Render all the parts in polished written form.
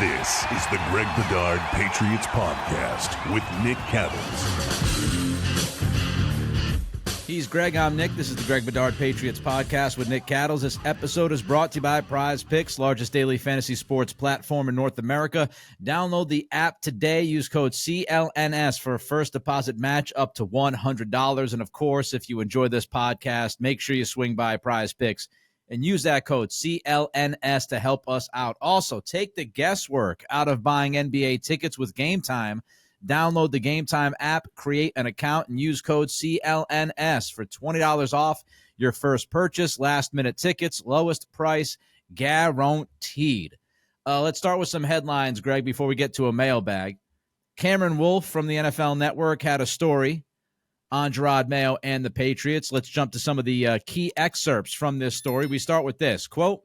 This is the Greg Bedard Patriots Podcast with Nick Cattles. He's Greg, I'm Nick. This is the Greg Bedard Patriots Podcast with Nick Cattles. This episode is brought to you by Prize Picks, largest daily fantasy sports platform in North America. Download the app today. Use code CLNS for a first deposit match up to $100. And of course, if you enjoy this podcast, make sure you swing by Prize Picks and use that code CLNS to help us out. Also, take the guesswork out of buying NBA tickets with Game Time. Download the Game Time app, create an account, and use code CLNS for $20 off your first purchase. Last-minute tickets, lowest price guaranteed. Let's start with some headlines, Greg, before we get to a mailbag. Cameron Wolfe from the NFL Network had a story on Jerod Mayo and the Patriots. Let's jump to some of the key excerpts from this story. We start with this, quote,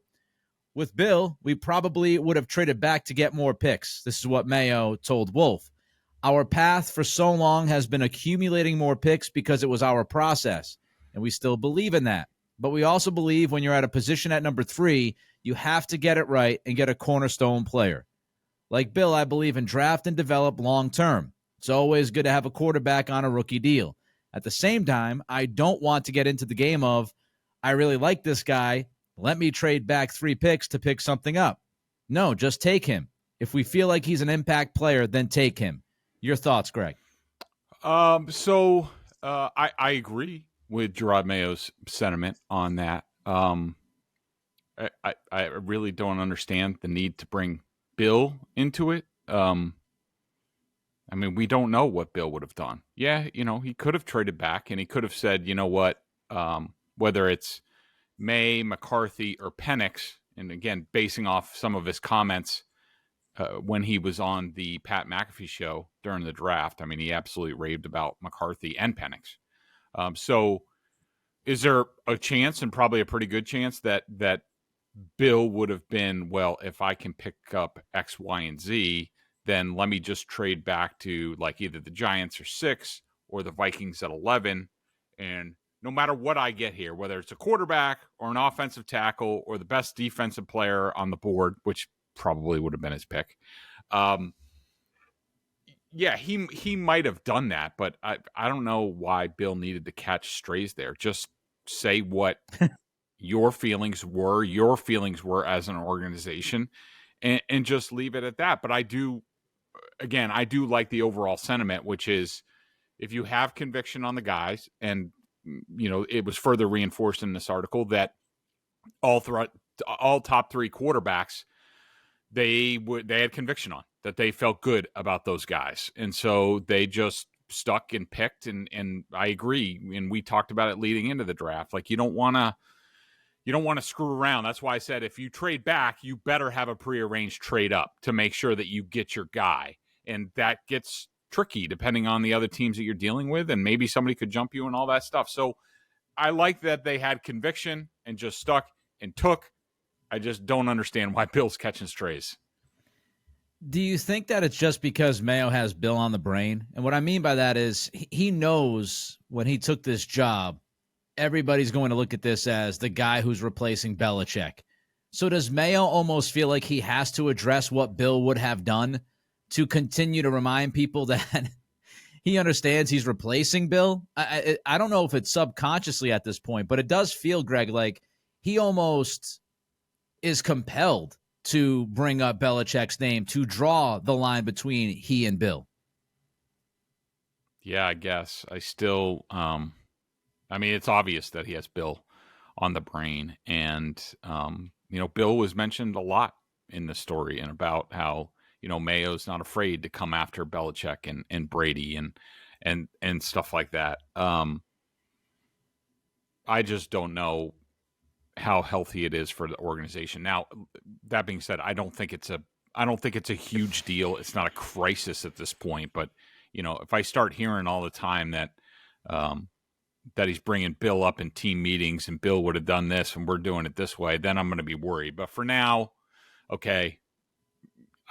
"With Bill, we probably would have traded back to get more picks." This is what Mayo told Wolfe. "Our path for so long has been accumulating more picks because it was our process, and we still believe in that. But we also believe when you're at a position at number 3, you have to get it right and get a cornerstone player. Like Bill, I believe in draft and develop long-term. It's always good to have a quarterback on a rookie deal. At the same time, I don't want to get into the game of, I really like this guy, let me trade back 3 picks to pick something up. No, just take him. If we feel like he's an impact player, then take him." Your thoughts, Greg? I agree with Jerod Mayo's sentiment on that. I really don't understand the need to bring Bill into it. I mean, we don't know what Bill would have done. Yeah, he could have traded back, and he could have said, you know what, whether it's May, McCarthy, or Penix, and again, basing off some of his comments when he was on the Pat McAfee show during the draft. I mean, he absolutely raved about McCarthy and Penix. So is there a chance, and probably a pretty good chance, that Bill would have been, well, if I can pick up X, Y, and Z, then let me just trade back to like either the Giants or 6 or the Vikings at 11. And no matter what I get here, whether it's a quarterback or an offensive tackle or the best defensive player on the board, which probably would have been his pick. Yeah, he might have done that, but I don't know why Bill needed to catch strays there. Just say what your feelings were as an organization, and just leave it at that. But I do like the overall sentiment, which is if you have conviction on the guys, and it was further reinforced in this article that all top 3 quarterbacks, they had conviction on, that they felt good about those guys. And so they just stuck and picked. And I agree. And we talked about it leading into the draft. Like, you don't want to screw around. That's why I said, if you trade back, you better have a prearranged trade up to make sure that you get your guy. And that gets tricky depending on the other teams that you're dealing with. And maybe somebody could jump you and all that stuff. So I like that they had conviction and just stuck and took. I just don't understand why Bill's catching strays. Do you think that it's just because Mayo has Bill on the brain? And what I mean by that is he knows when he took this job, everybody's going to look at this as the guy who's replacing Belichick. So does Mayo almost feel like he has to address what Bill would have done to continue to remind people that he understands he's replacing Bill? I don't know if it's subconsciously at this point, but it does feel, Greg, like he almost is compelled to bring up Belichick's name, to draw the line between he and Bill. Yeah, I guess. I still, it's obvious that he has Bill on the brain. And, Bill was mentioned a lot in the story, and about how, Mayo's not afraid to come after Belichick and Brady and stuff like that. I just don't know how healthy it is for the organization. Now, that being said, I don't think it's a huge deal. It's not a crisis at this point, but if I start hearing all the time that he's bringing Bill up in team meetings and Bill would have done this and we're doing it this way, then I'm going to be worried. But for now, okay,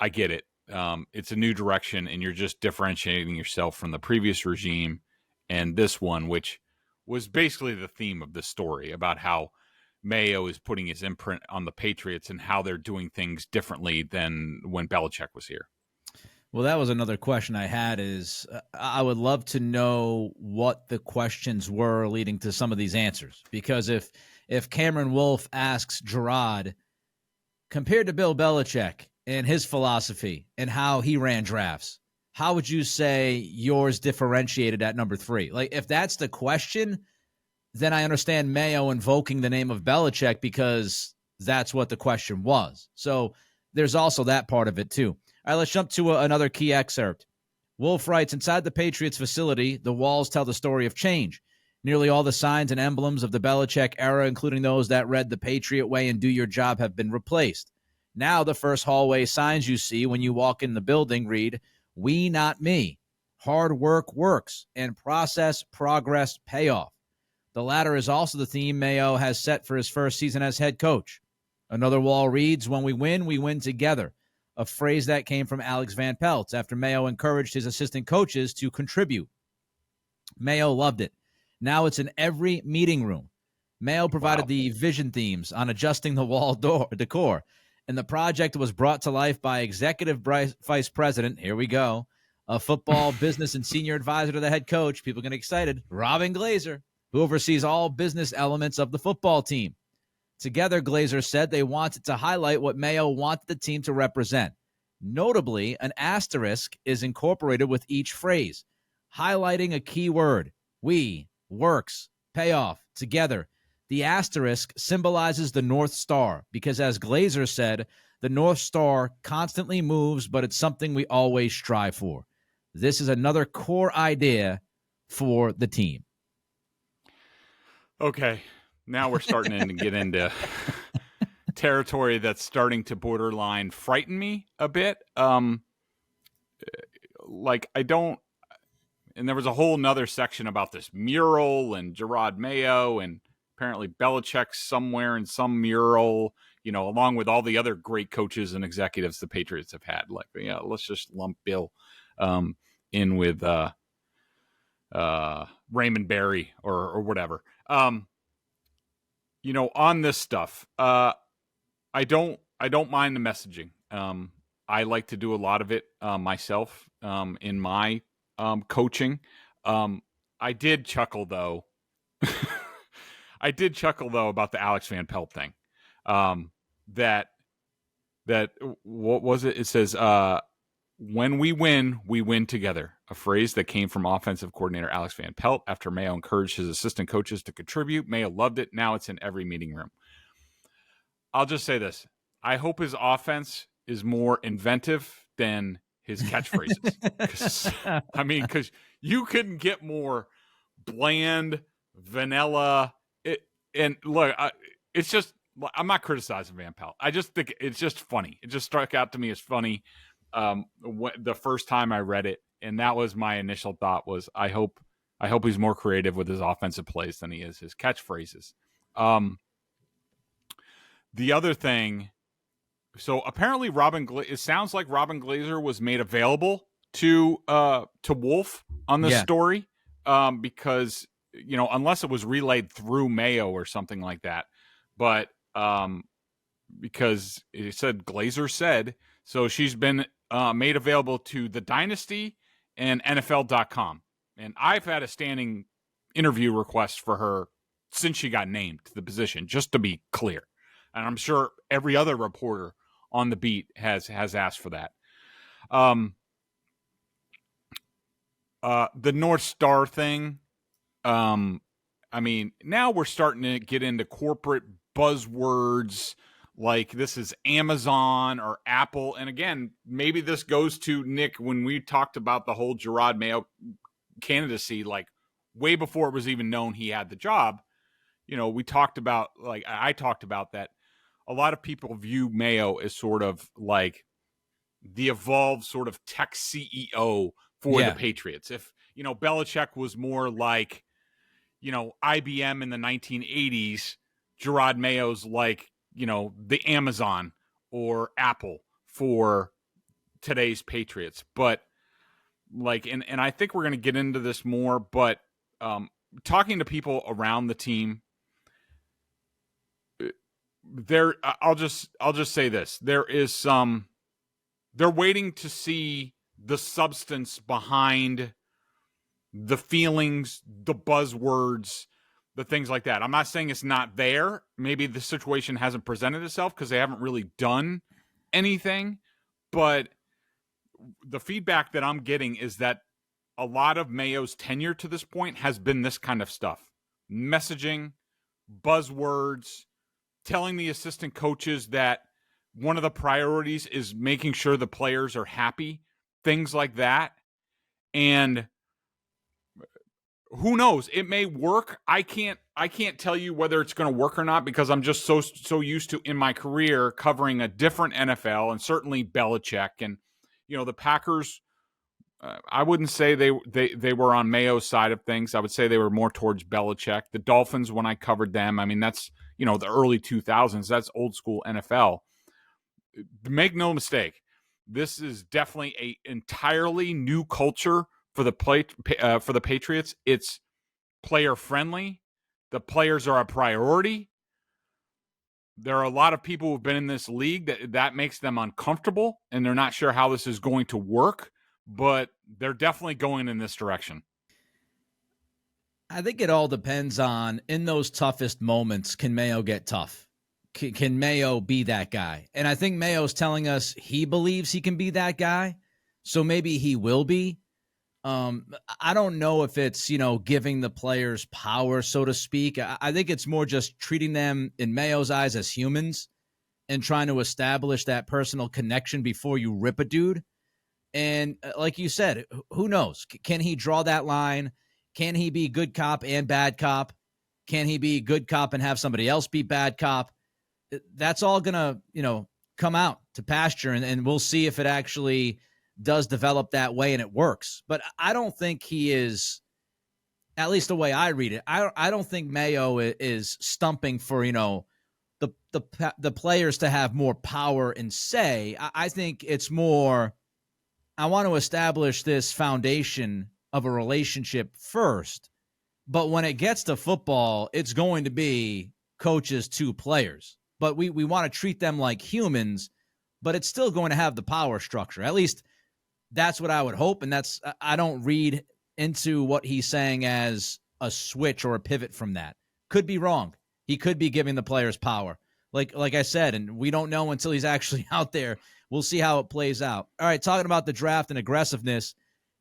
I get it. It's a new direction, and you're just differentiating yourself from the previous regime and this one, which was basically the theme of the story about how Mayo is putting his imprint on the Patriots and how they're doing things differently than when Belichick was here. Well, that was another question I had is I would love to know what the questions were leading to some of these answers. Because if Cameron Wolfe asks Jerod, compared to Bill Belichick and his philosophy and how he ran drafts, how would you say yours differentiated at number 3? Like, if that's the question, then I understand Mayo invoking the name of Belichick because that's what the question was. So there's also that part of it, too. All right, let's jump to another key excerpt. Wolfe writes, inside the Patriots facility, the walls tell the story of change. Nearly all the signs and emblems of the Belichick era, including those that read the Patriot Way and do your job, have been replaced. Now the first hallway signs you see when you walk in the building read, "We, not me. Hard work works, and process, progress, payoff." The latter is also the theme Mayo has set for his first season as head coach. Another wall reads, "When we win together." A phrase that came from Alex Van Pelt after Mayo encouraged his assistant coaches to contribute. Mayo loved it. Now it's in every meeting room. Mayo provided the vision themes on adjusting the wall decor, and the project was brought to life by Executive Vice President, here we go, a football business and senior advisor to the head coach, people get excited, Robin Glazer, who oversees all business elements of the football team. Together, Glazer said they wanted to highlight what Mayo wanted the team to represent. Notably, an asterisk is incorporated with each phrase, highlighting a key word, we, works, payoff, together. The asterisk symbolizes the North Star because, as Glazer said, the North Star constantly moves, but it's something we always strive for. This is another core idea for the team. Okay. Now we're starting to get into territory that's starting to borderline frighten me a bit. Like I don't, and there was a whole nother section about this mural and Jerod Mayo and apparently Belichick's somewhere in some mural, you know, along with all the other great coaches and executives the Patriots have had. Like, yeah, let's just lump Bill in with Raymond Barry or whatever. You know, on this stuff, I don't mind the messaging. I like to do a lot of it myself in my coaching. I did chuckle though. I did chuckle though about the Alex Van Pelt thing. That what was it? It says, "When we win together." A phrase that came from offensive coordinator Alex Van Pelt after Mayo encouraged his assistant coaches to contribute. Mayo loved it. Now it's in every meeting room. I'll just say this. I hope his offense is more inventive than his catchphrases. I mean, because you couldn't get more bland, vanilla. And look, it's just, I'm not criticizing Van Pelt. I just think it's just funny. It just struck out to me as funny the first time I read it. And that was my initial thought was, I hope he's more creative with his offensive plays than he is his catchphrases. The other thing, so apparently it sounds like Robin Glazer was made available to Wolfe on this story because, you know, unless it was relayed through Mayo or something like that, but because it said Glazer said, so she's been made available to the Dynasty and NFL.com. And I've had a standing interview request for her since she got named to the position, just to be clear. And I'm sure every other reporter on the beat has asked for that. The North Star thing, I mean, now we're starting to get into corporate buzzwords like this is Amazon or Apple. And again, maybe this goes to Nick when we talked about the whole Jerod Mayo candidacy, like way before it was even known he had the job. You know, we talked about, like I talked about that a lot of people view Mayo as sort of like the evolved sort of tech CEO for the Patriots. If, you know, Belichick was more like, you know, IBM in the 1980s, Jerod Mayo's like, you know, the Amazon or Apple for today's Patriots. But like, and I think we're going to get into this more, but talking to people around the team, I'll just say this. They're waiting to see the substance behind the feelings, the buzzwords, the things like that. I'm not saying it's not there. Maybe the situation hasn't presented itself because they haven't really done anything. But the feedback that I'm getting is that a lot of Mayo's tenure to this point has been this kind of stuff. Messaging, buzzwords, telling the assistant coaches that one of the priorities is making sure the players are happy, things like that. And who knows? It may work. I can't tell you whether it's going to work or not because I'm just so used to in my career covering a different NFL and certainly Belichick and the Packers. I wouldn't say they were on Mayo's side of things. I would say they were more towards Belichick. The Dolphins, when I covered them, I mean that's the early 2000s. That's old school NFL. Make no mistake, this is definitely a entirely new culture for the Patriots. It's player friendly. The players are a priority. There are a lot of people who've been in this league that makes them uncomfortable, and they're not sure how this is going to work, but they're definitely going in this direction. I think it all depends on, in those toughest moments, can Mayo get tough? Can Mayo be that guy? And I think Mayo's telling us he believes he can be that guy, so maybe he will be. I don't know if it's, giving the players power, so to speak. I think it's more just treating them in Mayo's eyes as humans and trying to establish that personal connection before you rip a dude. And like you said, who knows? Can he draw that line? Can he be good cop and bad cop? Can he be good cop and have somebody else be bad cop? That's all going to, come out to pasture, and we'll see if it actually does develop that way and it works. But I don't think he is, at least the way I read it, I don't think Mayo is stumping for, the players to have more power and say. I think it's more, I want to establish this foundation of a relationship first. But when it gets to football, it's going to be coaches to players. But we want to treat them like humans, but it's still going to have the power structure. At least that's what I would hope. And I don't read into what he's saying as a switch or a pivot from that. Could be wrong. He could be giving the players power. Like I said, and we don't know until he's actually out there. We'll see how it plays out. All right, talking about the draft and aggressiveness,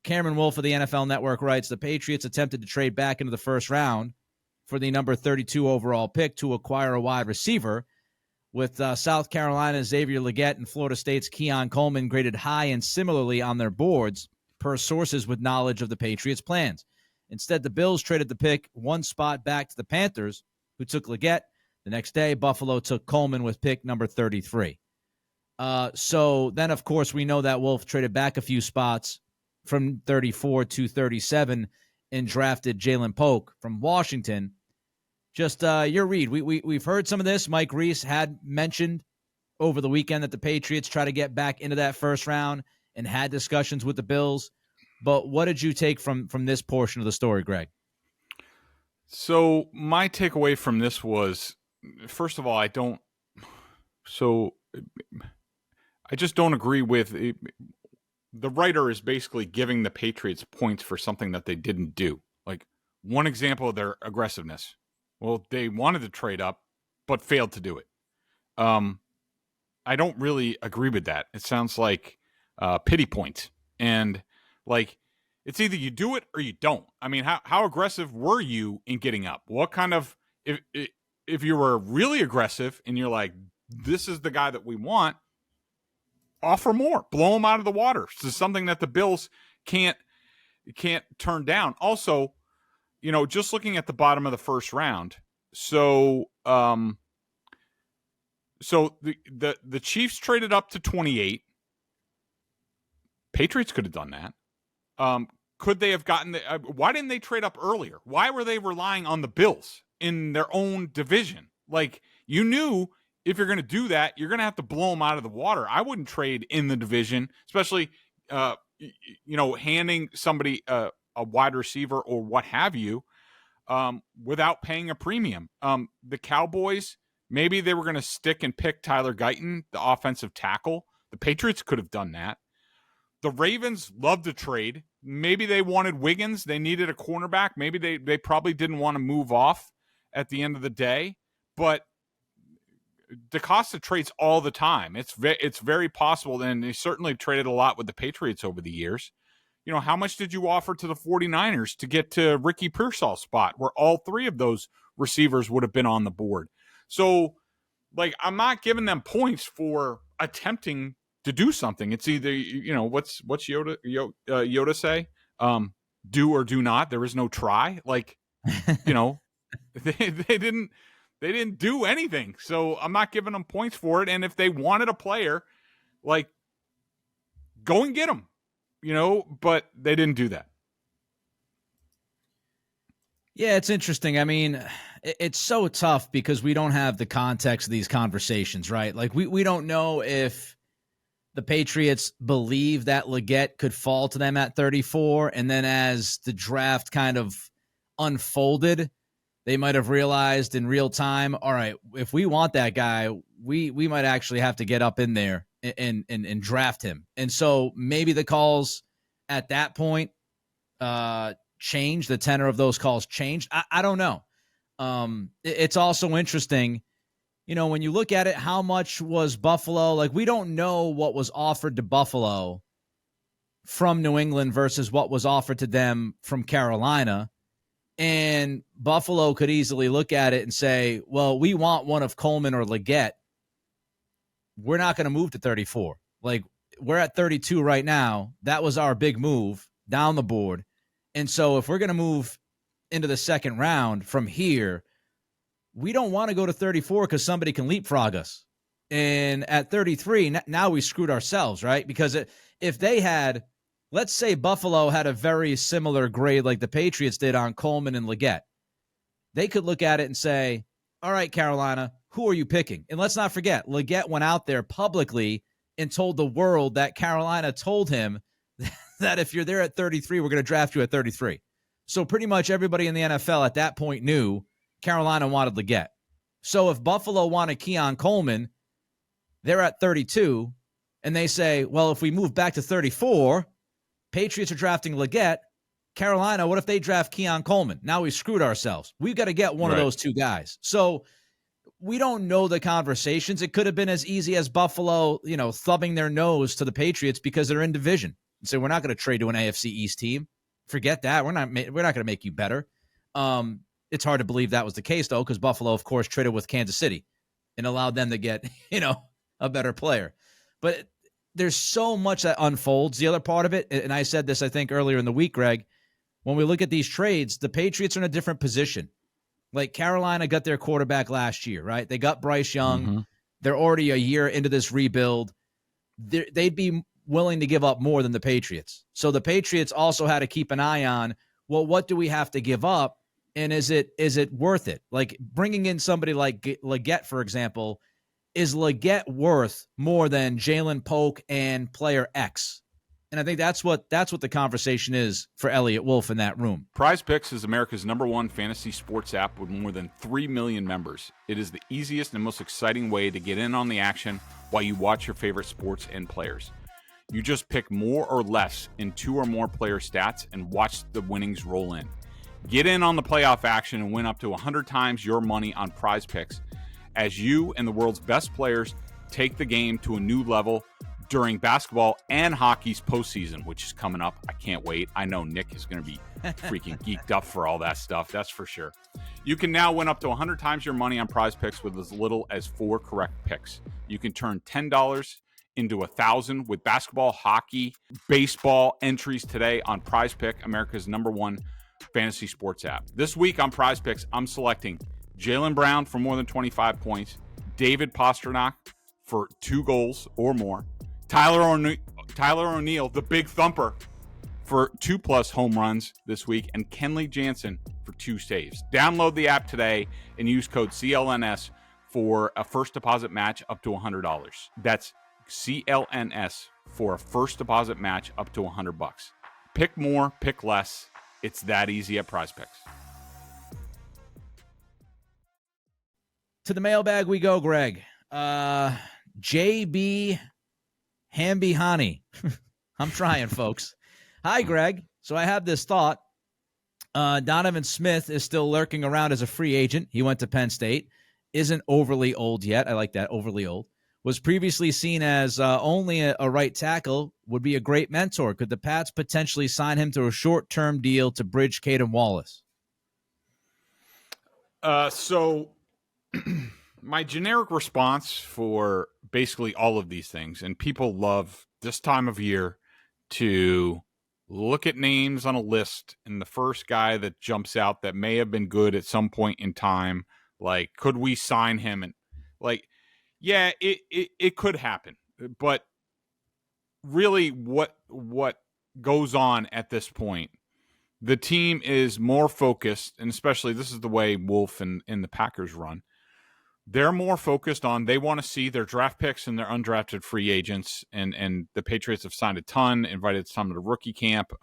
Cameron Wolfe of the NFL Network writes, the Patriots attempted to trade back into the first round for the number 32 overall pick to acquire a wide receiver, with South Carolina's Xavier Legette and Florida State's Keon Coleman graded high and similarly on their boards, per sources with knowledge of the Patriots' plans. Instead, the Bills traded the pick one spot back to the Panthers, who took Legette. The next day, Buffalo took Coleman with pick number 33. So then, of course, we know that Wolfe traded back a few spots from 34 to 37 and drafted Jalen Polk from Washington. Just your read. We've heard some of this. Mike Reese had mentioned over the weekend that the Patriots try to get back into that first round and had discussions with the Bills. But what did you take from this portion of the story, Greg? So my takeaway from this was, first of all, I just don't agree with the writer is basically giving the Patriots points for something that they didn't do. Like one example of their aggressiveness. Well, they wanted to trade up, but failed to do it. I don't really agree with that. It sounds like pity points. And like, it's either you do it or you don't. I mean, how aggressive were you in getting up? What kind of, if you were really aggressive and you're like, this is the guy that we want, offer more, blow him out of the water. This is something that the Bills can't turn down. Also, just looking at the bottom of the first round. So, the Chiefs traded up to 28. Patriots could have done that. Could they have gotten why didn't they trade up earlier? Why were they relying on the Bills in their own division? Like, you knew if you're going to do that, you're going to have to blow them out of the water. I wouldn't trade in the division, especially, handing somebody a wide receiver or what have you, without paying a premium. The Cowboys Maybe they were going to stick and pick Tyler Guyton, the offensive tackle. The Patriots could have done that. The Ravens love to trade. Maybe they wanted Wiggins. They needed a cornerback. Maybe they probably didn't want to move off at the end of the day. But DaCosta trades all the time. It's very possible, and they certainly traded a lot with the Patriots over the years. You know, how much did you offer to the 49ers to get to Ricky Pearsall's spot where all three of those receivers would have been on the board? So, like, I'm not giving them points for attempting to do something. It's either, you know, what's Yoda say? Do or do not. There is no try. Like, you know, they didn't do anything. So I'm not giving them points for it. And if they wanted a player, like, go and get him, you know, but they didn't do that. Yeah, it's interesting. I mean, it's so tough because we don't have the context of these conversations, right? Like, we don't know if the Patriots believe that Leggett could fall to them at 34, and then as the draft kind of unfolded, they might have realized in real time, all right, if we want that guy, we might actually have to get up in there and draft him. And so maybe the calls at that point changed. The tenor of those calls changed. I don't know. It's also interesting, you know, when you look at it, how much was Buffalo? Like, we don't know what was offered to Buffalo from New England versus what was offered to them from Carolina. And Buffalo could easily look at it and say, well, we want one of Coleman or Leggett. We're not going to move to 34. Like, we're at 32 right now. That was our big move down the board. And so if we're going to move into the second round from here, we don't want to go to 34 because somebody can leapfrog us. And at 33, now we screwed ourselves, right? Because if they had, let's say Buffalo had a very similar grade like the Patriots did on Coleman and Leggett, they could look at it and say, all right, Carolina, who are you picking? And let's not forget, Leggett went out there publicly and told the world that Carolina told him that if you're there at 33, we're going to draft you at 33. So pretty much everybody in the NFL at that point knew Carolina wanted Leggett. So if Buffalo wanted Keon Coleman, they're at 32, and they say, well, if we move back to 34, Patriots are drafting Leggett. Carolina, what if they draft Keon Coleman? Now we screwed ourselves. We've got to get one of those two guys. So we don't know the conversations. It could have been as easy as Buffalo, you know, thumbing their nose to the Patriots because they're in division. And so we're not going to trade to an AFC East team. Forget that. We're not going to make you better. It's hard to believe that was the case, though, because Buffalo, of course, traded with Kansas City and allowed them to get, you know, a better player. But there's so much that unfolds. The other part of it, and I said this, I think, earlier in the week, Greg, when we look at these trades, the Patriots are in a different position. Like, Carolina got their quarterback last year, right? They got Bryce Young. Mm-hmm. They're already a year into this rebuild. They'd be willing to give up more than the Patriots. So the Patriots also had to keep an eye on, well, what do we have to give up? And is it worth it? Like, bringing in somebody like Leggett, for example, is Leggett worth more than Jalen Polk and player X? And I think that's what the conversation is for Elliot Wolfe in that room. Prize Picks is America's #1 fantasy sports app with more than 3 million members. It is the easiest and most exciting way to get in on the action while you watch your favorite sports and players. You just pick more or less in 2 or more player stats and watch the winnings roll in. Get in on the playoff action and win up to 100 times your money on Prize Picks as you and the world's best players take the game to a new level during basketball and hockey's postseason, which is coming up. I can't wait. I know Nick is going to be freaking geeked up for all that stuff. That's for sure. You can now win up to 100 times your money on Prize Picks with as little as 4 correct picks. You can turn $10 into 1,000 with basketball, hockey, baseball entries today on Prize Pick, America's #1 fantasy sports app. This week on Prize Picks, I'm selecting Jaylen Brown for more than 25 points, David Pastrnak for 2 goals or more, Tyler O'Neill, the big thumper, for 2+ home runs this week, and Kenley Jansen for 2 saves. Download the app today and use code CLNS for a first deposit match up to $100. That's CLNS for a first deposit match up to $100. Pick more, pick less. It's that easy at Prize Picks. To the mailbag we go, Greg. JB Hambihani. I'm trying, folks. Hi, Greg. So I have this thought. Donovan Smith is still lurking around as a free agent. He went to Penn State. Isn't overly old yet. I like that, overly old. Was previously seen as only a right tackle, would be a great mentor. Could the Pats potentially sign him to a short-term deal to bridge Caden Wallace? So my generic response for basically all of these things, and people love this time of year to look at names on a list, and the first guy that jumps out that may have been good at some point in time, like, could we sign him? And like, yeah, it could happen, but really what goes on at this point, the team is more focused, and especially this is the way Wolfe and the Packers run. They're more focused on, they want to see their draft picks and their undrafted free agents, and the Patriots have signed a ton, invited some to the rookie camp.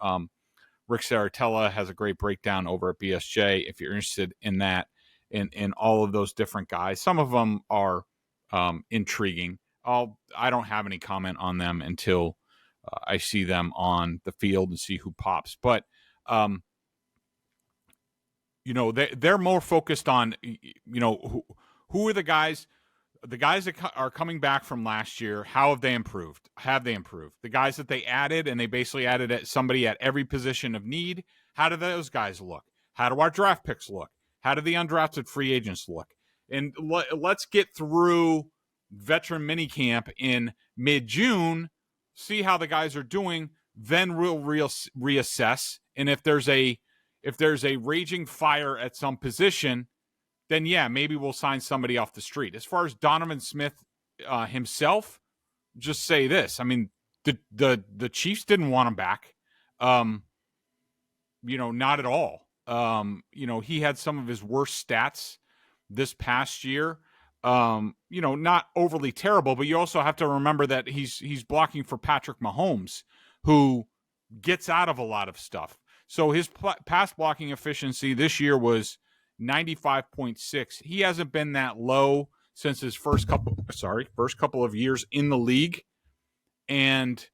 Rick Saratella has a great breakdown over at BSJ if you're interested in that, in all of those different guys. Some of them are intriguing. I don't have any comment on them until I see them on the field and see who pops. But they're more focused on, who are the guys that are coming back from last year? How have they improved? The guys that they added, and they basically added somebody at every position of need. How do those guys look? How do our draft picks look? How do the undrafted free agents look? And let's get through veteran minicamp in mid-June, see how the guys are doing, then we'll reassess. And if there's a raging fire at some position, then yeah, maybe we'll sign somebody off the street. As far as Donovan Smith himself, just say this. I mean, the Chiefs didn't want him back. Not at all. He had some of his worst stats this past year. Not overly terrible, but you also have to remember that he's blocking for Patrick Mahomes, who gets out of a lot of stuff. So his pass blocking efficiency this year was 95.6. He hasn't been that low since his first couple of years in the league. And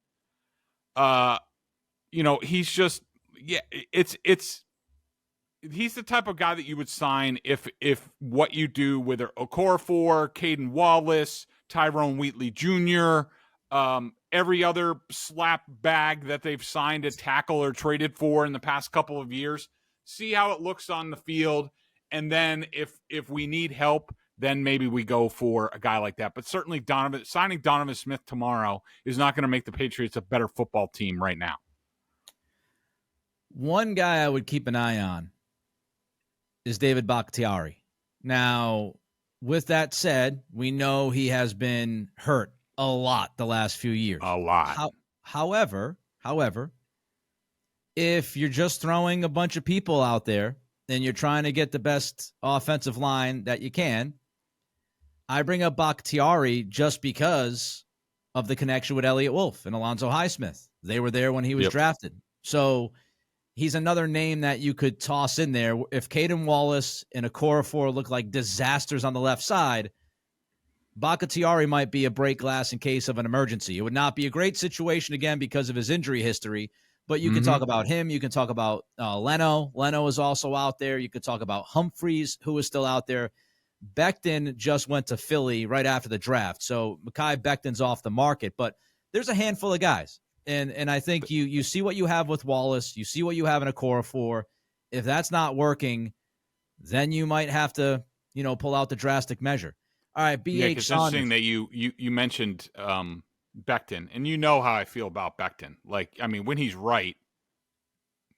he's just, he's the type of guy that you would sign if what you do with Okorafor, Caden Wallace, Tyrone Wheatley Jr., every other slap bag that they've signed a tackle or traded for in the past couple of years, see how it looks on the field. And then if we need help, then maybe we go for a guy like that. But certainly signing Donovan Smith tomorrow is not going to make the Patriots a better football team right now. One guy I would keep an eye on is David Bakhtiari. Now, with that said, we know he has been hurt a lot the last few years. A lot. However, if you're just throwing a bunch of people out there and you're trying to get the best offensive line that you can, I bring up Bakhtiari just because of the connection with Elliott Wolfe and Alonzo Highsmith. They were there when he was drafted. So he's another name that you could toss in there. If Caden Wallace and Okorafor look like disasters on the left side, Bakhtiari might be a break glass in case of an emergency. It would not be a great situation, again, because of his injury history, but you can talk about him. You can talk about Leno. Leno is also out there. You could talk about Humphreys, who is still out there. Becton just went to Philly right after the draft, so Mekhi Becton's off the market, but there's a handful of guys. And I think you see what you have with Wallace. You see what you have in Okorafor. If that's not working, then you might have to, pull out the drastic measure. All right, BH. Yeah, it's interesting that you mentioned Becton, and you know how I feel about Becton. Like, I mean, when he's right,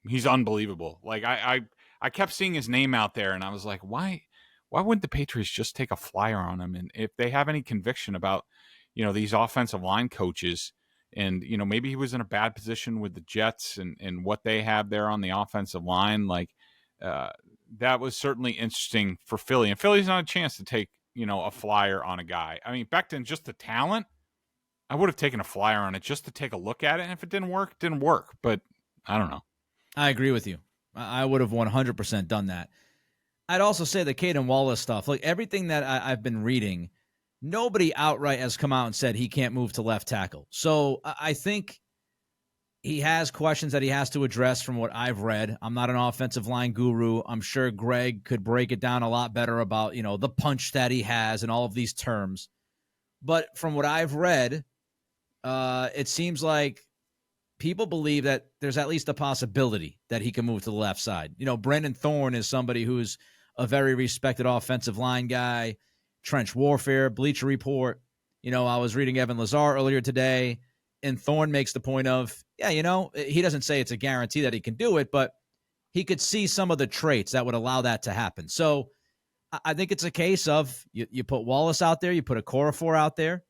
he's unbelievable. Like, I kept seeing his name out there, and I was like, why wouldn't the Patriots just take a flyer on him? And if they have any conviction about, these offensive line coaches, and, maybe he was in a bad position with the Jets and what they have there on the offensive line, like, that was certainly interesting for Philly. And Philly's not a chance to take, a flyer on a guy. I mean, Becton, just the talent, I would have taken a flyer on it just to take a look at it. And if it didn't work, it didn't work. But I don't know. I agree with you. I would have 100% done that. I'd also say the Caden Wallace stuff, like everything that I've been reading, nobody outright has come out and said he can't move to left tackle. So I think he has questions that he has to address from what I've read. I'm not an offensive line guru. I'm sure Greg could break it down a lot better about, the punch that he has and all of these terms. But from what I've read, it seems like people believe that there's at least a possibility that he can move to the left side. Brendan Thorne is somebody who's a very respected offensive line guy, trench warfare, Bleacher Report. I was reading Evan Lazar earlier today, and Thorne makes the point of, he doesn't say it's a guarantee that he can do it, but he could see some of the traits that would allow that to happen. So I think it's a case of you put Wallace out there, you put a Okorafor out there,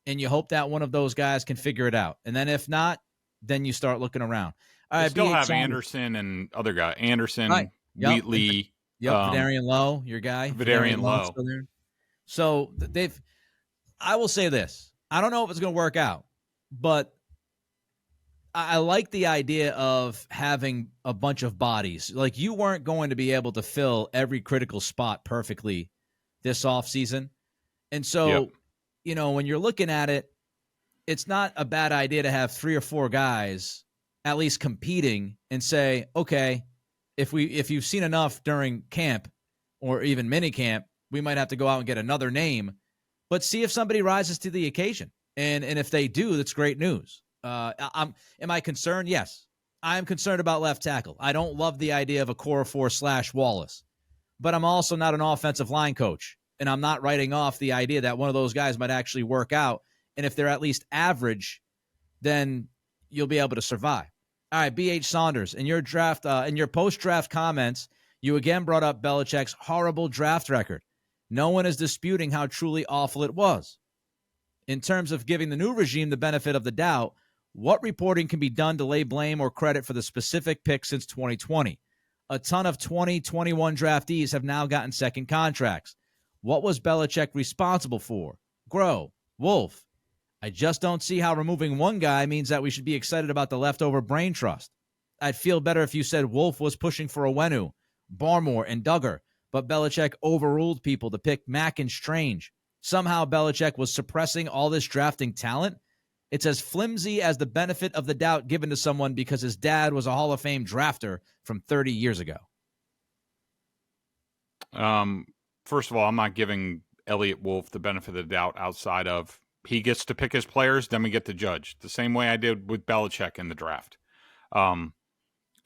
and you hope that one of those guys can figure it out. And then if not, then you start looking around. All right, still have Anderson and other guy. Anderson, right. Wheatley. Vidarian Lowe, your guy. Vidarian Lowe. So I will say this. I don't know if it's going to work out, but I like the idea of having a bunch of bodies. Like, you weren't going to be able to fill every critical spot perfectly this offseason. And so, when you're looking at it, it's not a bad idea to have 3 or 4 guys at least competing and say, okay, if you've seen enough during camp or even mini camp, we might have to go out and get another name, but see if somebody rises to the occasion. And if they do, that's great news. Am I concerned? Yes. I am concerned about left tackle. I don't love the idea of a Okorafor / Wallace, but I'm also not an offensive line coach, and I'm not writing off the idea that one of those guys might actually work out. And if they're at least average, then you'll be able to survive. All right, B.H. Saunders, in your draft, in your post-draft comments, you again brought up Belichick's horrible draft record. No one is disputing how truly awful it was. In terms of giving the new regime the benefit of the doubt, what reporting can be done to lay blame or credit for the specific pick since 2020? A ton of 2021 draftees have now gotten second contracts. What was Belichick responsible for? Grow, Wolfe. I just don't see how removing one guy means that we should be excited about the leftover brain trust. I'd feel better if you said Wolfe was pushing for Owenu, Barmore, and Duggar, but Belichick overruled people to pick Mack and Strange. Somehow Belichick was suppressing all this drafting talent. It's as flimsy as the benefit of the doubt given to someone because his dad was a Hall of Fame drafter from 30 years ago. First of all, I'm not giving Elliot Wolfe the benefit of the doubt outside of he gets to pick his players, then we get to judge. The same way I did with Belichick in the draft.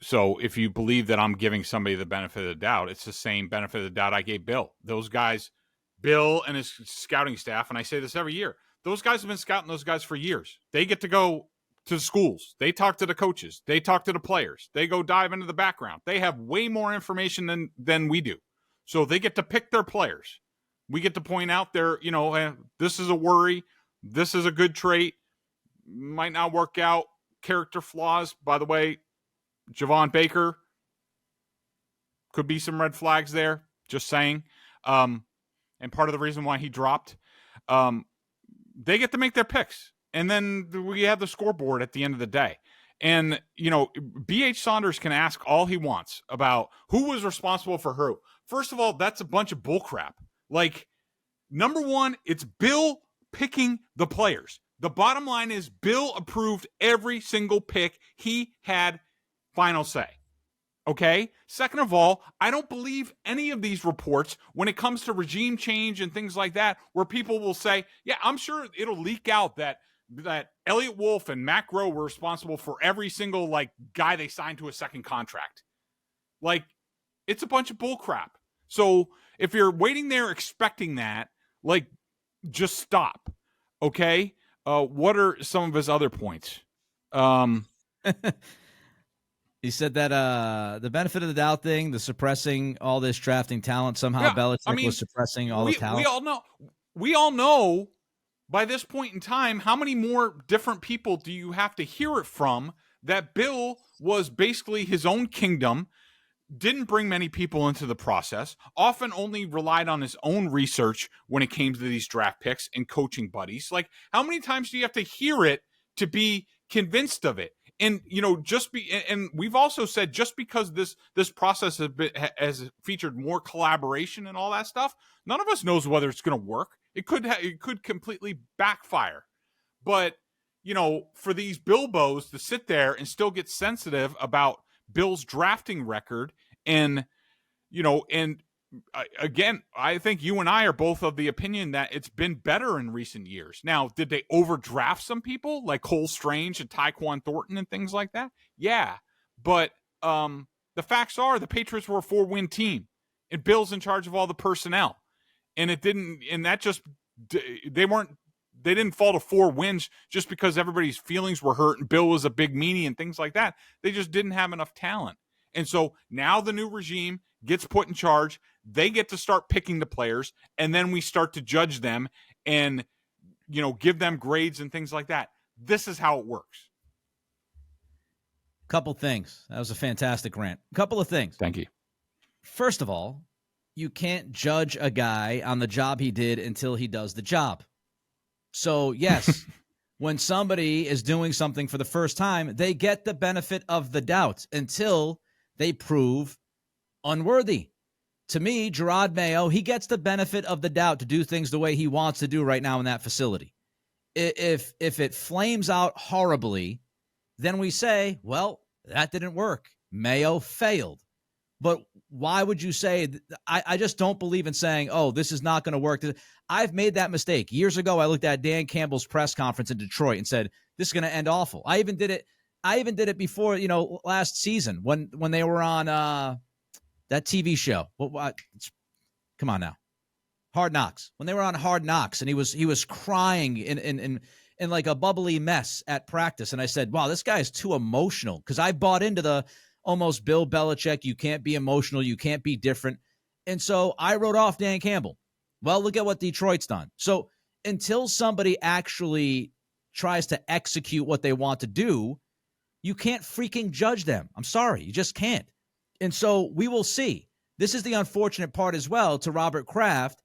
So if you believe that I'm giving somebody the benefit of the doubt, it's the same benefit of the doubt I gave Bill. Those guys, Bill and his scouting staff, and I say this every year, those guys have been scouting those guys for years. They get to go to the schools. They talk to the coaches. They talk to the players. They go dive into the background. They have way more information than we do. So they get to pick their players. We get to point out this is a worry. This is a good trait. Might not work out. Character flaws. By the way, Javon Baker, could be some red flags there. Just saying. And part of the reason why he dropped. They get to make their picks. And then we have the scoreboard at the end of the day. And, B.H. Saunders can ask all he wants about who was responsible for who. First of all, that's a bunch of bullcrap. Like, number one, it's Bill picking the players. The bottom line is Bill approved every single pick. He had final say. Okay? Second of all, I don't believe any of these reports when it comes to regime change and things like that, where people will say, yeah, I'm sure it'll leak out that Elliot Wolfe and Matt Groh were responsible for every single guy they signed to a second contract. It's a bunch of bullcrap. So if you're waiting there expecting that, just stop. Okay? What are some of his other points? He said that the benefit of the doubt thing, the suppressing all this drafting talent, somehow Belichick was suppressing all the talent. We all know by this point in time, how many more different people do you have to hear it from that Bill was basically his own kingdom, didn't bring many people into the process, often only relied on his own research when it came to these draft picks and coaching buddies. How many times do you have to hear it to be convinced of it? And and we've also said just because this process has featured more collaboration and all that stuff, none of us knows whether it's going to work. It could completely backfire. But for these Bilbos to sit there and still get sensitive about Bill's drafting record, and again, I think you and I are both of the opinion that it's been better in recent years. Now, did they overdraft some people like Cole Strange and Tyquan Thornton and things like that? Yeah. But the facts are the Patriots were a 4-win team, and Bill's in charge of all the personnel. And they didn't fall to 4 wins just because everybody's feelings were hurt and Bill was a big meanie and things like that. They just didn't have enough talent. And so now the new regime gets put in charge. They get to start picking the players, and then we start to judge them and, give them grades and things like that. This is how it works. Couple things. That was a fantastic rant. Couple of things. Thank you. First of all, you can't judge a guy on the job he did until he does the job. So, yes, when somebody is doing something for the first time, they get the benefit of the doubt until they prove unworthy. To me, Jerod Mayo, he gets the benefit of the doubt to do things the way he wants to do right now in that facility. If it flames out horribly, then we say, well, that didn't work. Mayo failed. But why would you say, I just don't believe in saying, oh, this is not going to work. I've made that mistake. Years ago, I looked at Dan Campbell's press conference in Detroit and said, this is going to end awful. I even did it before, last season when they were on that TV show. Come on now. Hard Knocks. When they were on Hard Knocks and he was crying in like a bubbly mess at practice. And I said, wow, this guy is too emotional, because I bought into the almost Bill Belichick, you can't be emotional, you can't be different. And so I wrote off Dan Campbell. Well, look at what Detroit's done. So until somebody actually tries to execute what they want to do, you can't freaking judge them. I'm sorry, you just can't. And so we will see. This is the unfortunate part as well to Robert Kraft,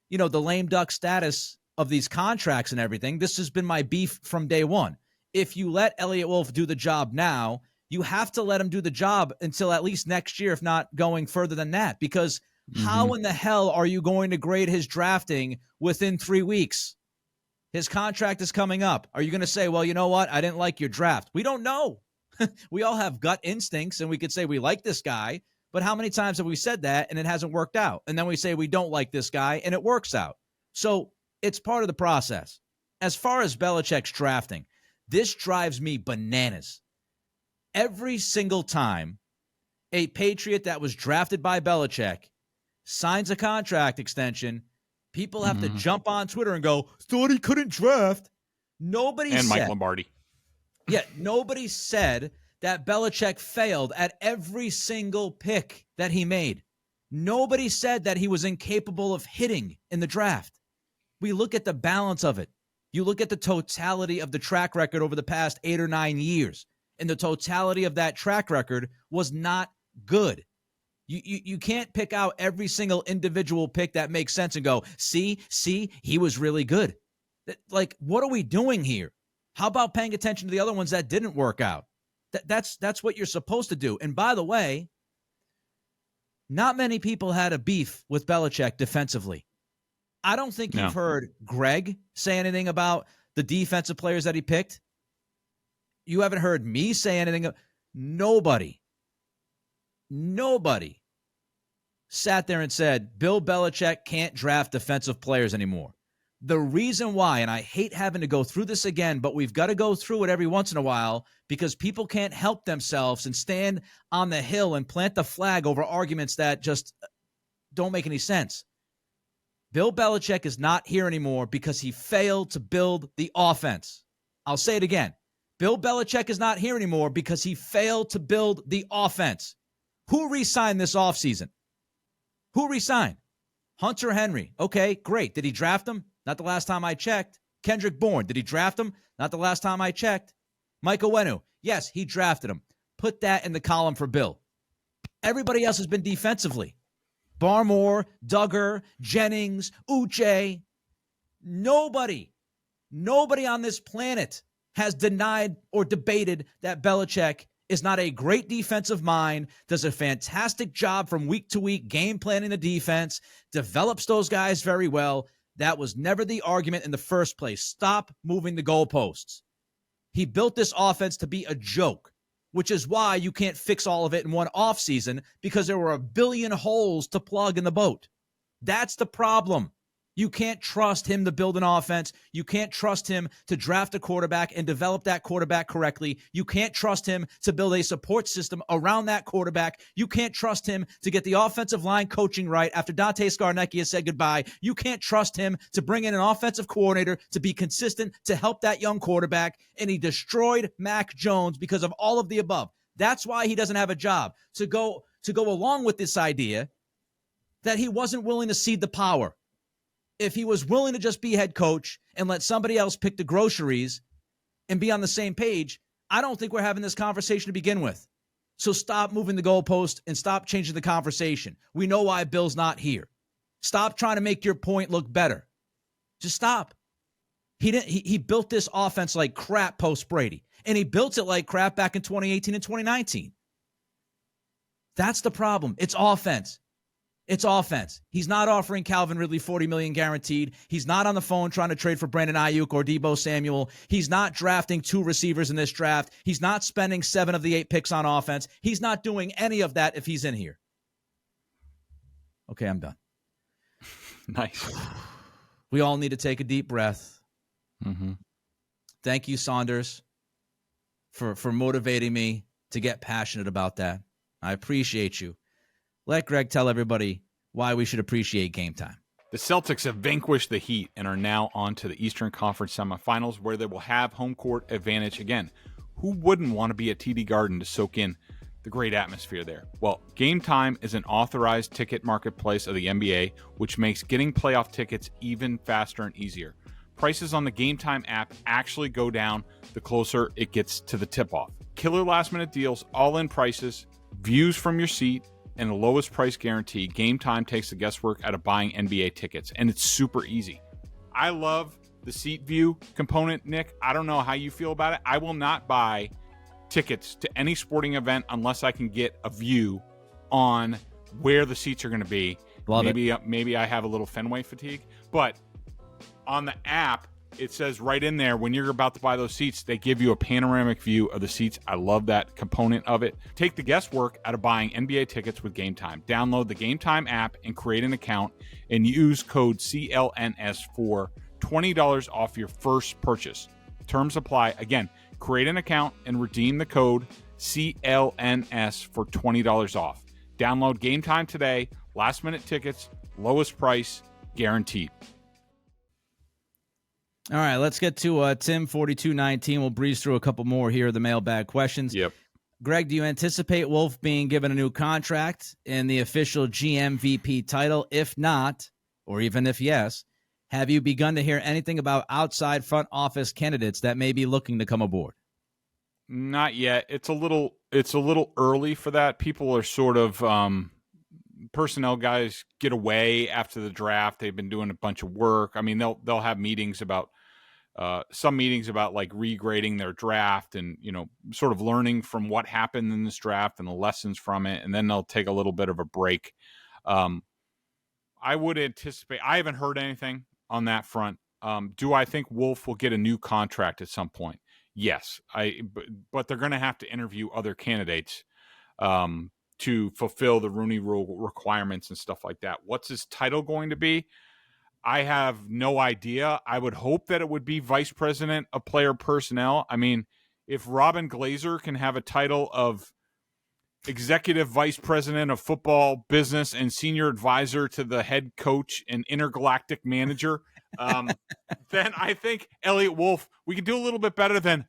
the lame duck status of these contracts and everything. This has been my beef from day one. If you let Elliot Wolfe do the job now, you have to let him do the job until at least next year, if not going further than that. Because how in the hell are you going to grade his drafting within 3 weeks? His contract is coming up. Are you going to say, well, you know what? I didn't like your draft. We don't know. We all have gut instincts, and we could say we like this guy, but how many times have we said that and it hasn't worked out? And then we say we don't like this guy and it works out. So it's part of the process. As far as Belichick's drafting, this drives me bananas. Every single time a Patriot that was drafted by Belichick signs a contract extension, people have to jump on Twitter and go, thought he couldn't draft. Nobody said. And Mike Lombardi. Yeah, nobody said that Belichick failed at every single pick that he made. Nobody said that he was incapable of hitting in the draft. We look at the balance of it. You look at the totality of the track record over the past 8 or 9 years, and the totality of that track record was not good. You can't pick out every single individual pick that makes sense and go, see, he was really good. Like, what are we doing here? How about paying attention to the other ones that didn't work out? That's what you're supposed to do. And by the way, not many people had a beef with Belichick defensively. I don't think you've heard Greg say anything about the defensive players that he picked. You haven't heard me say anything. Nobody sat there and said, Bill Belichick can't draft defensive players anymore. The reason why, and I hate having to go through this again, but we've got to go through it every once in a while because people can't help themselves and stand on the hill and plant the flag over arguments that just don't make any sense. Bill Belichick is not here anymore because he failed to build the offense. I'll say it again. Bill Belichick is not here anymore because he failed to build the offense. Who re-signed this offseason? Who re-signed? Hunter Henry. Okay, great. Did he draft him? Not the last time I checked. Kendrick Bourne. Did he draft him? Not the last time I checked. Mike Owenu. Yes, he drafted him. Put that in the column for Bill. Everybody else has been defensively. Barmore, Duggar, Jennings, Uche. Nobody on this planet has denied or debated that Belichick is not a great defensive mind, does a fantastic job from week to week game planning the defense, develops those guys very well. That was never the argument in the first place. Stop moving the goalposts. He built this offense to be a joke, which is why you can't fix all of it in one offseason, because there were a billion holes to plug in the boat. That's the problem. You can't trust him to build an offense. You can't trust him to draft a quarterback and develop that quarterback correctly. You can't trust him to build a support system around that quarterback. You can't trust him to get the offensive line coaching right after Dante Scarnecchia has said goodbye. You can't trust him to bring in an offensive coordinator to be consistent, to help that young quarterback. And he destroyed Mac Jones because of all of the above. That's why he doesn't have a job. To go along with this idea that he wasn't willing to cede the power. If he was willing to just be head coach and let somebody else pick the groceries and be on the same page, I don't think we're having this conversation to begin with. So stop moving the goalpost and stop changing the conversation. We know why Bill's not here. Stop trying to make your point look better. Just stop. He built this offense like crap post Brady, and he built it like crap back in 2018 and 2019. That's the problem. It's offense. It's offense. He's not offering Calvin Ridley $40 million guaranteed. He's not on the phone trying to trade for Brandon Ayuk or Deebo Samuel. He's not drafting 2 receivers in this draft. He's not spending 7 of the 8 picks on offense. He's not doing any of that if he's in here. Okay, I'm done. Nice. We all need to take a deep breath. Mm-hmm. Thank you, Saunders, for motivating me to get passionate about that. I appreciate you. Let Greg tell everybody why we should appreciate Game Time. The Celtics have vanquished the Heat and are now on to the Eastern Conference semifinals, where they will have home court advantage again. Who wouldn't want to be at TD Garden to soak in the great atmosphere there? Well, Game Time is an authorized ticket marketplace of the NBA, which makes getting playoff tickets even faster and easier. Prices on the Game Time app actually go down the closer it gets to the tip-off. Killer last-minute deals, all-in prices, views from your seat, and the lowest price guarantee. Game Time takes the guesswork out of buying NBA tickets, and it's super easy. I love the seat view component, Nick. I don't know how you feel about it. I will not buy tickets to any sporting event unless I can get a view on where the seats are going to be. Maybe I have a little Fenway fatigue, but on the app, it says right in there, when you're about to buy those seats, they give you a panoramic view of the seats. I love that component of it. Take the guesswork out of buying NBA tickets with Game Time. Download the Game Time app and create an account and use code CLNS for $20 off your first purchase. Terms apply. Again, create an account and redeem the code CLNS for $20 off. Download Game Time today. Last minute tickets, lowest price, guaranteed. All right, let's get to Tim 4219. We'll breeze through a couple more here, the mailbag questions. Yep. Greg, do you anticipate Wolfe being given a new contract and the official GM/VP title? If not, or even if yes, have you begun to hear anything about outside front office candidates that may be looking to come aboard? Not yet. It's a little early for that. People are sort of personnel guys get away after the draft. They've been doing a bunch of work. I mean, they'll have meetings about some meetings about like regrading their draft and, you know, sort of learning from what happened in this draft and the lessons from it. And then they'll take a little bit of a break. I would anticipate, I haven't heard anything on that front. Do I think Wolfe will get a new contract at some point? Yes. But they're going to have to interview other candidates to fulfill the Rooney Rule requirements and stuff like that. What's his title going to be? I have no idea. I would hope that it would be Vice President of Player Personnel. I mean, if Robin Glazer can have a title of Executive Vice President of Football Business and Senior Advisor to the Head Coach and Intergalactic Manager, then I think Elliot Wolfe, we can do a little bit better than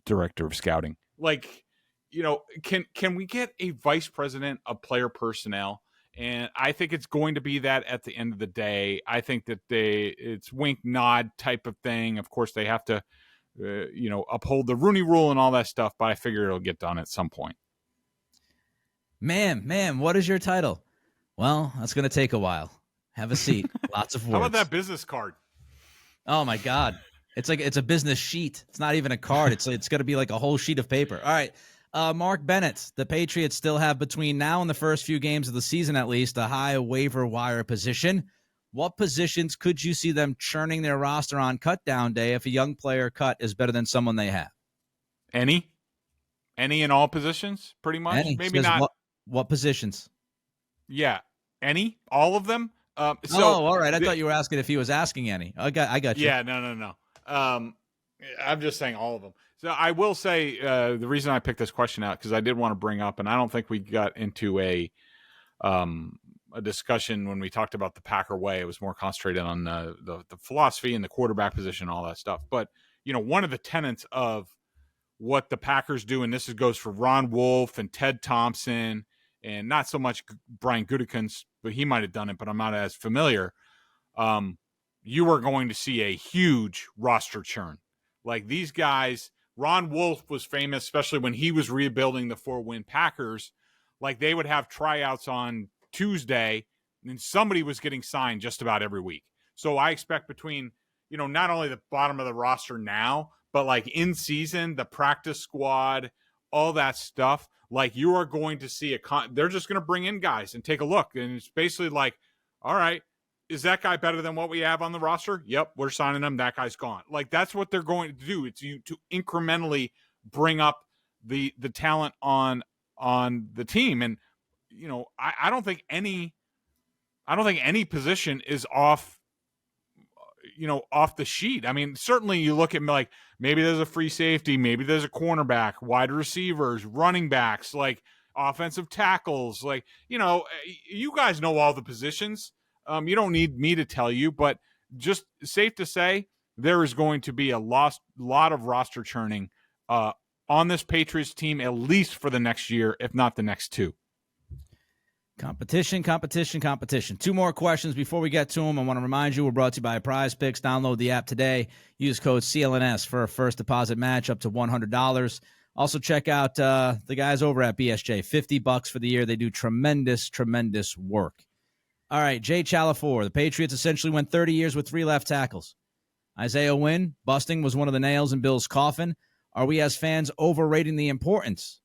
Director of Scouting. Like, you know, can we get a Vice President of Player Personnel? And I think it's going to be that at the end of the day. I think that it's wink nod type of thing. Of course, they have to, uphold the Rooney Rule and all that stuff. But I figure it'll get done at some point. Ma'am, what is your title? Well, that's going to take a while. Have a seat. Lots of words. How about that business card? Oh my God. It's like it's a business sheet. It's not even a card. It's going to be like a whole sheet of paper. All right. Mark Bennett, the Patriots still have between now and the first few games of the season at least a high waiver wire position. What positions could you see them churning their roster on cut down day if a young player cut is better than someone they have? Any in all positions, pretty much. Any. Maybe not. What positions? Yeah, all of them. All right. I thought you were asking if he was asking any. I got you. Yeah, no. I'm just saying all of them. So I will say the reason I picked this question out because I did want to bring up, and I don't think we got into a discussion when we talked about the Packer way. It was more concentrated on the philosophy and the quarterback position, all that stuff. But one of the tenets of what the Packers do, and this goes for Ron Wolfe and Ted Thompson, and not so much Brian Gutekunst, but he might have done it, but I'm not as familiar. You are going to see a huge roster churn. Like these guys, Ron Wolfe was famous, especially when he was rebuilding the 4-win Packers. Like they would have tryouts on Tuesday, and somebody was getting signed just about every week. So I expect between, not only the bottom of the roster now, but like in season, the practice squad, all that stuff, like you are going to see they're just going to bring in guys and take a look. And it's basically like, all right, is that guy better than what we have on the roster? Yep, we're signing him. That guy's gone. Like that's what they're going to do. It's to incrementally bring up the talent on the team. And I don't think any position is off the sheet. I mean, certainly you look at like maybe there's a free safety, maybe there's a cornerback, wide receivers, running backs, like offensive tackles, like you guys know all the positions. You don't need me to tell you, but just safe to say there is going to be a lot of roster churning on this Patriots team, at least for the next year, if not the next two. Competition. Two more questions before we get to them. I want to remind you we're brought to you by Prize Picks. Download the app today. Use code CLNS for a first deposit match up to $100. Also check out the guys over at BSJ. $50 for the year. They do tremendous work. All right, Jay Chalafour. The Patriots essentially went 30 years with 3 left tackles. Isaiah Wynn, busting was one of the nails in Bill's coffin. Are we as fans overrating the importance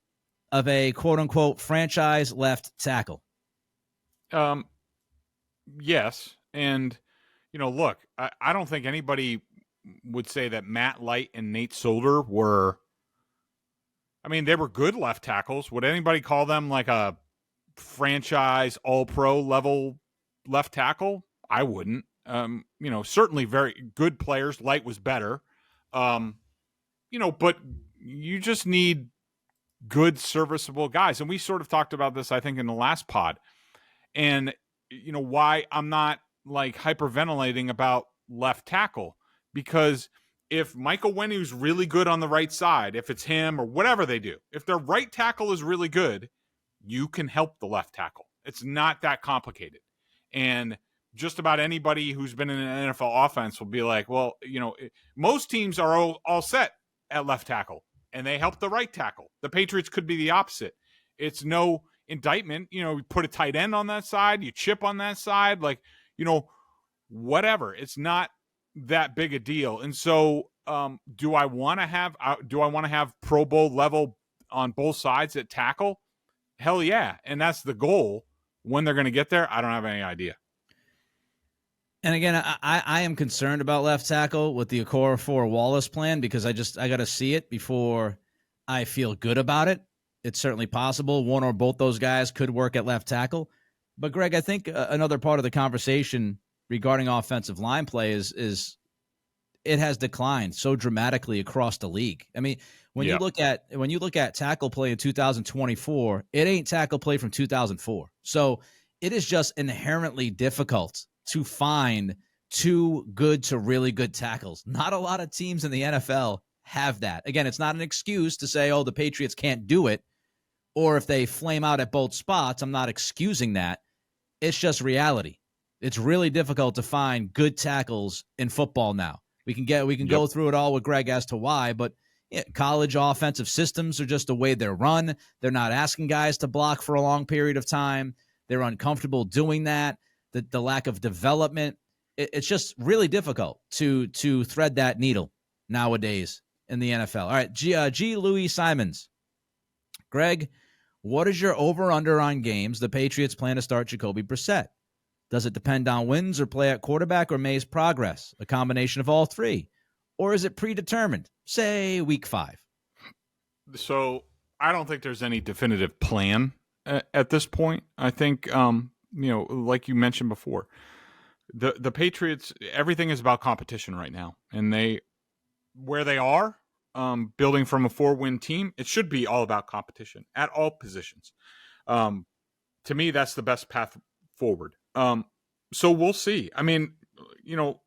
of a quote-unquote franchise left tackle? Yes. And, look, I don't think anybody would say that Matt Light and Nate Solder they were good left tackles. Would anybody call them like a franchise all-pro level left tackle? I wouldn't. Certainly very good players. Light was better. But you just need good, serviceable guys. And we sort of talked about this, I think, in the last pod. And, why I'm not like hyperventilating about left tackle, because if Michael Wenu's really good on the right side, if it's him or whatever they do, if their right tackle is really good, you can help the left tackle. It's not that complicated. And just about anybody who's been in an NFL offense will be like, well, most teams are all set at left tackle and they help the right tackle. The Patriots could be the opposite. It's no indictment. You put a tight end on that side, you chip on that side, like, whatever. It's not that big a deal. And so do I want to have Pro Bowl level on both sides at tackle? Hell yeah. And that's the goal. When they're going to get there, I don't have any idea. And again, I am concerned about left tackle with the Okorafor Wallace plan because I got to see it before I feel good about it. It's certainly possible one or both those guys could work at left tackle. But Greg, I think another part of the conversation regarding offensive line play is it has declined so dramatically across the league. I mean, when you look at tackle play in 2024, it ain't tackle play from 2004. So it is just inherently difficult to find 2 good to really good tackles. Not a lot of teams in the NFL have that. Again, it's not an excuse to say, oh, the Patriots can't do it, or if they flame out at both spots. I'm not excusing that. It's just reality. It's really difficult to find good tackles in football now. We can go through it all with Greg as to why, but college offensive systems are just the way they're run. They're not asking guys to block for a long period of time. They're uncomfortable doing that. The lack of development. It's just really difficult to thread that needle nowadays in the NFL. All right, G. Louis Simons. Greg, what is your over-under on games the Patriots plan to start Jacoby Brissett? Does it depend on wins or play at quarterback or May's progress? A combination of all three? Or is it predetermined? Say week 5. So I don't think there's any definitive plan at this point. I think, like you mentioned before, the Patriots, everything is about competition right now. And where they are, building from a 4-win team, it should be all about competition at all positions. To me, that's the best path forward. So we'll see. I mean,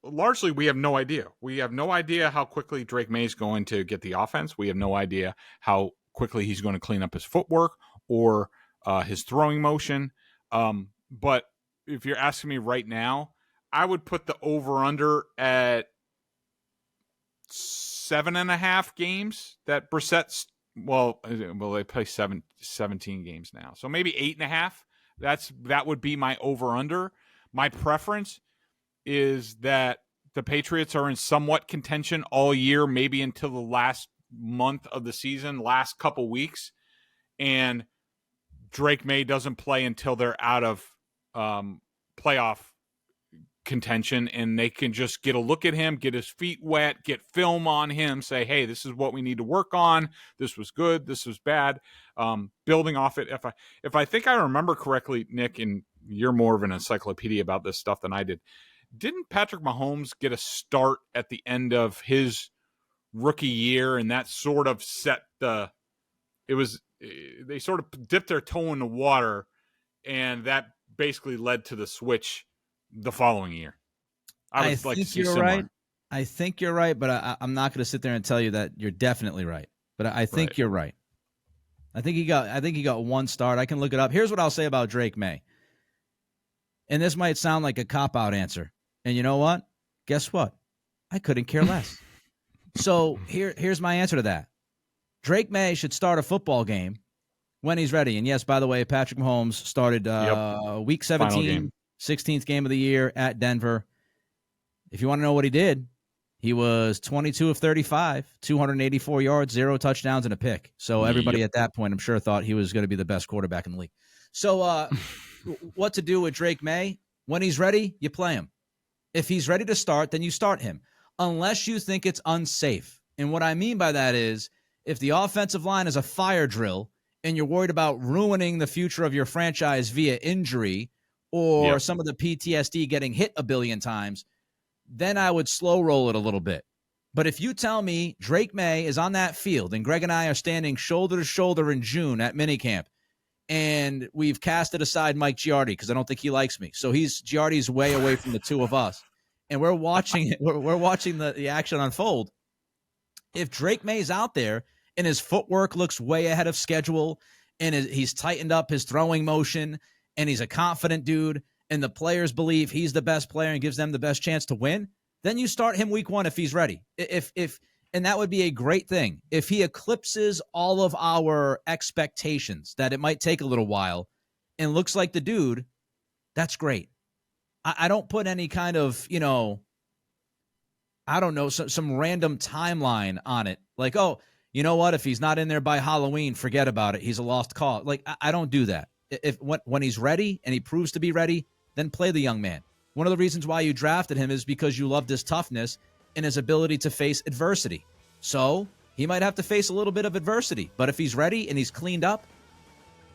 largely we have no idea. We have no idea how quickly Drake May is going to get the offense. We have no idea how quickly he's going to clean up his footwork or his throwing motion. But if you're asking me right now, I would put the over-under at 7.5 games that Brissett's, they play 17 games now. So maybe 8.5. That would be my over-under. My preference is that the Patriots are in somewhat contention all year, maybe until the last month of the season, last couple weeks, and Drake May doesn't play until they're out of playoff contention, and they can just get a look at him, get his feet wet, get film on him, say, hey, this is what we need to work on. This was good. This was bad. Building off it. If I think I remember correctly, Nick, and you're more of an encyclopedia about this stuff than I did, didn't Patrick Mahomes get a start at the end of his rookie year, and that sort of set they sort of dipped their toe in the water, and that basically led to the switch the following year. I would like to see similar. Right. I think you're right, but I'm not going to sit there and tell you that you're definitely right. But I think you're right. I think he got one start. I can look it up. Here's what I'll say about Drake May. And this might sound like a cop-out answer. And you know what? Guess what? I couldn't care less. So here's my answer to that. Drake May should start a football game when he's ready. And yes, by the way, Patrick Mahomes started week 17, 16th game of the year at Denver. If you want to know what he did, he was 22 of 35, 284 yards, 0 touchdowns, and a pick. So everybody at that point, I'm sure, thought he was going to be the best quarterback in the league. So what to do with Drake May? When he's ready, you play him. If he's ready to start, then you start him, unless you think it's unsafe. And what I mean by that is, if the offensive line is a fire drill and you're worried about ruining the future of your franchise via injury or some of the PTSD getting hit a billion times, then I would slow roll it a little bit. But if you tell me Drake May is on that field and Greg and I are standing shoulder to shoulder in June at minicamp, and we've casted aside Mike Giardi because I don't think he likes me. So Giardi's way away from the two of us. And we're watching it. We're watching the action unfold. If Drake May's out there and his footwork looks way ahead of schedule and he's tightened up his throwing motion and he's a confident dude and the players believe he's the best player and gives them the best chance to win, then you start him week 1 if he's ready. And that would be a great thing. If he eclipses all of our expectations that it might take a little while and looks like the dude, that's great. I don't put any kind of, some random timeline on it. Like, oh, you know what? If he's not in there by Halloween, forget about it. He's a lost cause. Like, I don't do that. When he's ready and he proves to be ready, then play the young man. One of the reasons why you drafted him is because you loved his toughness and his ability to face adversity. So he might have to face a little bit of adversity. But if he's ready and he's cleaned up,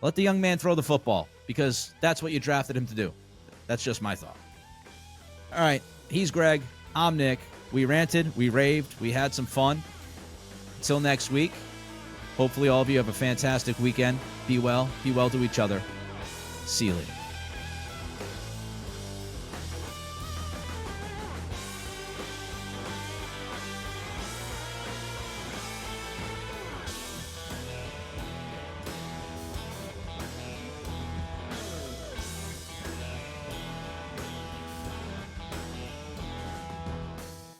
let the young man throw the football because that's what you drafted him to do. That's just my thought. All right. He's Greg. I'm Nick. We ranted. We raved. We had some fun. Until next week, hopefully all of you have a fantastic weekend. Be well. Be well to each other. See you later.